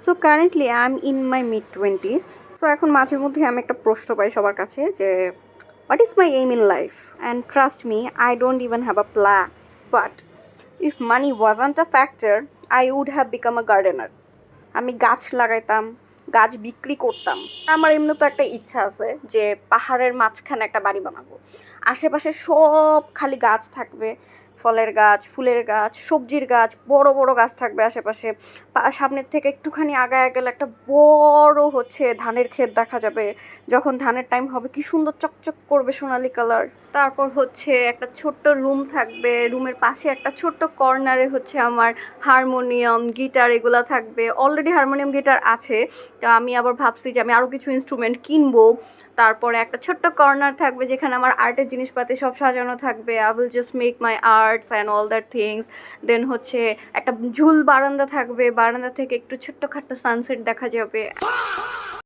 So currently I am in my mid 20s। So এখন মাঝে মধ্যে আমি একটা প্রশ্ন পাই সবার কাছে যে what is my aim in life, and trust me I don't even have a plan, but if money wasn't a factor I would have become a gardener. আমি গাছ লাগাইতাম, গাছ বিক্রি করতাম। আমার এমনি তো একটা ইচ্ছা আছে যে পাহাড়ের মাঝখানে একটা বাড়ি বানাবো, আশেপাশে সব খালি গাছ থাকবে, ফলের গাছ, ফুলের গাছ, সবজির গাছ, বড় বড় গাছ থাকবে আশেপাশে। সামনের থেকে একটুখানি আগায় গেলে একটা বড় ধানের ক্ষেত দেখা যাবে। যখন ধানের টাইম হবে কি সুন্দর চকচক করবে সোনালি কালার। তারপর একটা ছোট্ট রুম থাকবে, রুমের পাশে একটা ছোট্ট কর্নারে আমার হারমোনিয়াম, গিটার এগুলা থাকবে। অলরেডি হারমোনিয়াম, গিটার আছে, তো আমি আবার ভাবছি যে আমি আরও কিছু ইনস্ট্রুমেন্ট কিনবো। তারপরে একটা ছোট্ট কর্নার থাকবে যেখানে আমার আর্টের জিনিসপাতি সব সাজানো থাকবে। I will just make my arts and all that things. Then একটা ঝুল বারান্দা থাকবে, বারান্দা থেকে একটু ছোট্টখাট্টো সানসেট দেখা যাবে।